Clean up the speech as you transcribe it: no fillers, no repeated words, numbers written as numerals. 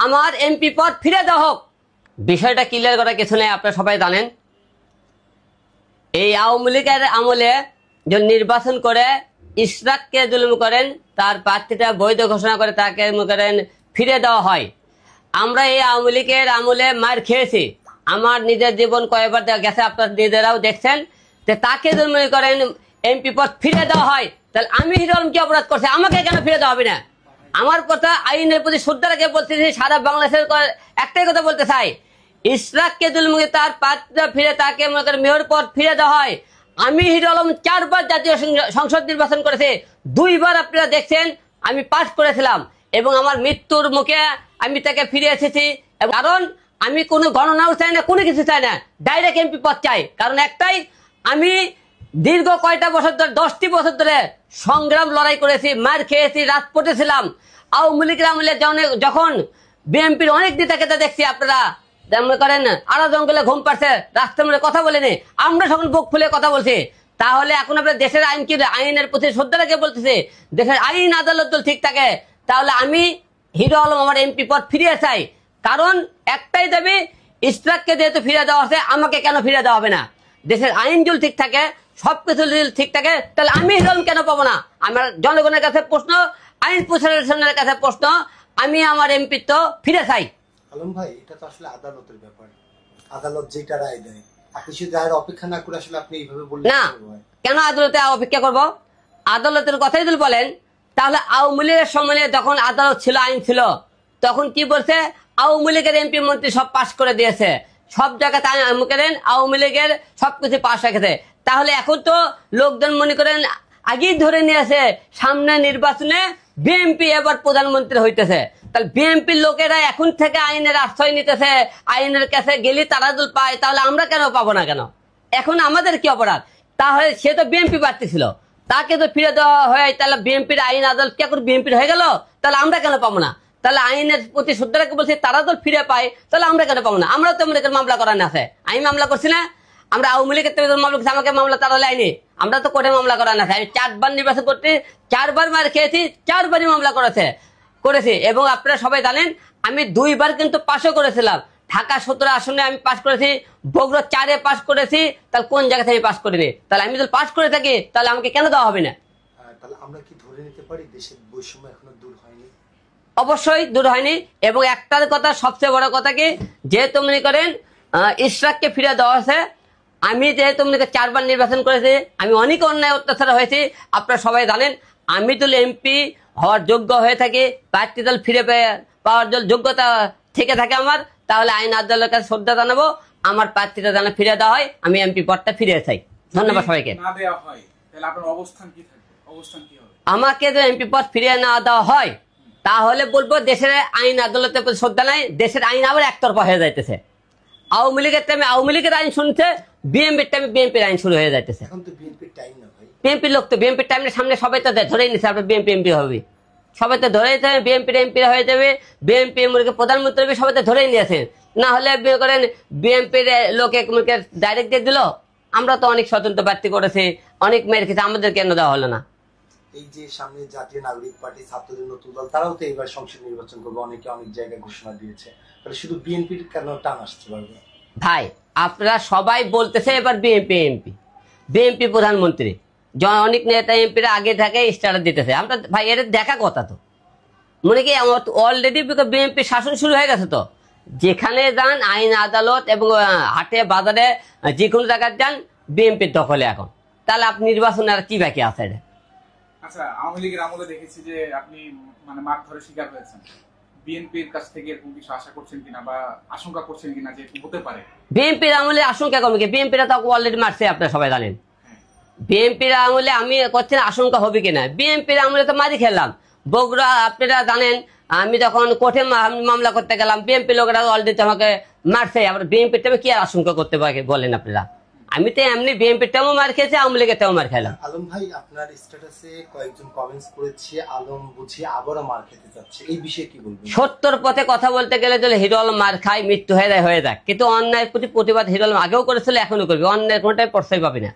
আমার এমপি পদ ফিরে দেওয়া হোক। বিষয়টা ক্লিয়ার করা কিছু নেই, আপনারা সবাই জানেন। এই আওয়ামী লীগের আমলে যে নির্বাচন করে ইশরাককে জুলুম করেন, তার প্রার্থীটা বৈধ ঘোষণা করে তাকে করেন ফিরে দেওয়া হয়। আমরা এই আওয়ামী লীগের আমলে মার খেয়েছি, আমার নিজের জীবন কয়েকবার গেছে, আপনার নিজেরাও দেখছেন যে তাকে জুলুম করেন এমপি পদ ফিরে দেওয়া হয়। তাহলে আমি হিরো আলম কি অপরাধ করছি, আমাকে কেন ফিরে দেওয়া হবে না? আমার কথা আইনের প্রতি শ্রদ্ধা রেখে বলতেছি, সারা বাংলাদেশের একটাই কথা বলতে চাই, ইশরাককে জুলুম তার প্রার্থীটা ফিরে তাকে মনে করেন মেয়র পদ ফিরে দেওয়া হয়। আমি হিরো আলম 4 বার জাতীয় সংসদ নির্বাচন করেছি, 2 বার আপনারা দেখছেন আমি পাস করেছিলাম এবং আমার মৃত্যুর মুখে আমি তাকে ফিরে এসেছি। কারণ আমি কোনো গণনাও চাই না, কোনো কিছু চাই না, ডাইরেক্ট এমপি পদ চাই। কারণ একটাই, আমি দীর্ঘ কয়টা বছর ধরে 10টি বছর ধরে সংগ্রাম লড়াই করেছি, মার খেয়েছি, রাজপথে ছিলাম। আওয়ামী লীগের আমলে যখন বিএনপির অনেক নেতাকে দেখছি আপনারা মনে করেন আড়া জঙ্গলে ঘুম পাচ্ছে, রাস্তার মধ্যে কথা বলেনি, আমরা সকল বুক খুলে কথা বলছি। তাহলে এখন আপনার দেশের আইন কি, আইনের প্রতি শ্রদ্ধা রেখে বলতেছে, দেশের আইন আদালত ঠিক থাকে। তাহলে আমি হিরো আলম আমার এমপি পদ ফিরিয়ে চাই। কারণ একটাই দাবি, ইশরাককে যেহেতু ফিরে দেওয়া হচ্ছে, আমাকে কেন ফিরে দেওয়া হবে না? দেশের আইন যদি ঠিক থাকে, সবকিছু যদি ঠিক থাকে, তাহলে আমি হিরো আলম কেন পাবো না? আমার জনগণের কাছে প্রশ্ন, আইন প্রশাসনের কাছে প্রশ্ন, আমি আমার এমপি তো ফিরে চাই। আলম ভাই, এটা তো আসলে আদালতের ব্যাপার, আদালত যেটা রায় দেয়, আপনি শুধু রায়ের অপেক্ষা না করে আসলে আপনি এইভাবে বললেন না। কেন আদালতে অপেক্ষা করব? আদালতের কথাই যদি বলেন, তাহলে আওয়ামী লীগের সময় যখন আদালত ছিল, আইন ছিল, তখন কি বলছে? আওয়ামী লীগের এমপি মন্ত্রী সব পাশ করে দিয়েছে, সব জায়গাতে আওয়ামী লীগের সবকিছু পাশ রেখেছে। তাহলে এখন তো লোকজন মনে করেন আগেই ধরে নিয়েছে সামনে নির্বাচনে বিএনপি এবার প্রধানমন্ত্রী হইতেছে। তাহলে বিএনপির লোকেরা এখন থেকে আইনের আশ্রয় নিতেছে, আইনের কাছে গেলে তারা যদি পায়, তাহলে আমরা কেন পাবো না? কেন এখন আমাদের কি অপরাধ? তাহলে সে তো বিএনপি প্রার্থী ছিল, তাকে তো ফিরে দেওয়া হয়, তাহলে বিএনপির আইন আদালত কে করে বিএনপির হয়ে গেল, তাহলে আমরা কেন পাবো না? তাহলে আইনের প্রতি শ্রদ্ধা রেখে বলছি, তারা তো ফিরে পায়, তাহলে আমরা কেন পাবো না? আমরা তো মনে করেন মামলা করার আছে, আমি মামলা করছি না, আমরা আওয়ামী লীগের থেকে মামলা করছি, আমাকে মামলা তারা লাইনি, আমরা তো কোর্টে মামলা করার আছে। আমি 4 বার নির্বাচন করতে 4 বার মার খেয়েছি, 4 বারই মামলা করেছি এবং আপনারা সবাই জানেন আমি 2 বার কিন্তু পাশও করেছিলাম। ঢাকা 17 আসনে আমি পাশ করেছি, বগুড়া 4-এ পাশ করেছি। তাহলে কোন জায়গা থেকে পাশ করিনি? তাহলে আমি যদি পাশ করে থাকি, তাহলে আমাকে কেন দেওয়া হবে না? তাহলে আমরা কি ধরে নিতে পারি দেশের বৈষম্য এখনো দূর হয়নি? অবশ্যই দূর হয়নি। এবং একটার কথা, সবচেয়ে বড় কথা কি, যেহেতু মনে করেন ইশরাককে ফিরে দেওয়া হয়েছে, আমি যেহেতু মনে করেন 4 বার নির্বাচন করেছি, আমি অনেক অন্যায় অত্যাচার হয়েছি, আপনারা সবাই জানেন। আমি যদি এমপি হওয়ার যোগ্য হয়ে থাকি, প্রার্থী দল ফিরে পাওয়ার জন্য যোগ্যতা থেকে থাকে আমার, তাহলে আইন আদালতের কাছে শ্রদ্ধা জানাবো, আমার প্রার্থীটা যেন ফিরে দেওয়া হয়, আমি এমপি পদটা ফিরে চাই। ধন্যবাদ সবাইকে। আমাকে যদি এমপি পদ ফিরিয়ে না দেওয়া হয়, তাহলে বলবো দেশের আইন আদালতের প্রতি শ্রদ্ধা নাই, দেশের আইন আবার একতরফা হয়ে যাইতেছে। আওয়ামী লীগের টাইমে আওয়ামী লীগের আইন শুনছে, বিএনপির টাইমে বিএনপির আইন শুরু হয়ে যাইতেছে। এখন তো বিএনপির টাইম না ভাই, বিএনপির লোক তো বিএনপির টাইমের সামনে সবাই তো ধরেই নিচ্ছে আপনার বিএনপি এমপি হবে, সবাই তো ধরেই যাবে, বিএনপির এমপি হয়ে যাবে, বিএনপি প্রধানমন্ত্রী হবে, সবাই তো ধরেই নিয়েছেন। না হলে করেন বিএনপির লোকে ডাইরেক্ট দিয়ে দিল। আমরা তো অনেক স্বতন্ত্র প্রার্থী করেছি, অনেক মেয়ের ক্ষেত্রে আমাদের কেন দেওয়া হলো না? এই যে সামনে জাতীয় নাগরিক পার্টি, ছাত্রদের নতুন দল, তারাও তো এবার সংসদ নির্বাচন করবে, অনেকে অনেক জায়গায় ঘোষণা দিয়েছে, তাহলে শুধু বিএনপির কেন টান আসতে পারবে? ভাই আপনারা সবাই বলতেছে এবার বিএনপি প্রধানমন্ত্রী, অনেক নেতা এমপিরা আগে থেকে স্টার্ট দিতেছে। আমরা ভাই এর দেখা কথা তো মনে কি অলরেডি বিএনপি শাসন শুরু হয়ে গেছে। তো যেখানে যান আইন আদালত এবং হাটে বাজারে যে কোনো জায়গায় যান, বিএনপির দখলে এখন। তাহলে আপনি নির্বাচনে আর কি বাকি আছে? আচ্ছা, আওয়ামী লীগের আমলে দেখেছি যে আপনি মানে মারধরের শিকার হয়েছেন, বিএনপির কাছ থেকে এরকম কিছু আশা করছেন কিনা বা আশঙ্কা করছেন কিনা যে হতে পারে? বিএনপির আমলে আশঙ্কা কমে কি? বিএনপিরা তো অলরেডি মারছে, আপনারা সবাই জানেন। বিএনপির আমলে আমি করছি আশঙ্কা হবে কিনা, বিএনপির আমলে তো মারি খেলাম। বগুড়া আপনারা জানেন, আমি যখন কোর্টে মামলা করতে গেলাম, বিএনপি লোকেরা অলরেডি আমাকে মারছে। আবার বিএনপির টাইমে কি আর আশঙ্কা করতে পারে বলেন আপনারা? আমি তো এমনি বিএনপির টাইমও মার খেয়েছি, আওয়ামী লীগের টাইমও মার খেলাম। আলম ভাই, আপনার স্ট্যাটাসে কয়েকজন কমেন্টস করেছে আলম বুঝি আবারও মার খেতে যাচ্ছে, এই বিষয়ে কি বলবেন? সত্যর পথে কথা বলতে গেলে যদি হিরো আলম মার খায়, মৃত্যু হয়ে যায়, কিন্তু অন্যায়ের প্রতি প্রতিবাদ হিরো আলম আগেও করেছিল, এখনো করবে। অন্যায়ের কোনটাই প্রশ্রয় পাবি না।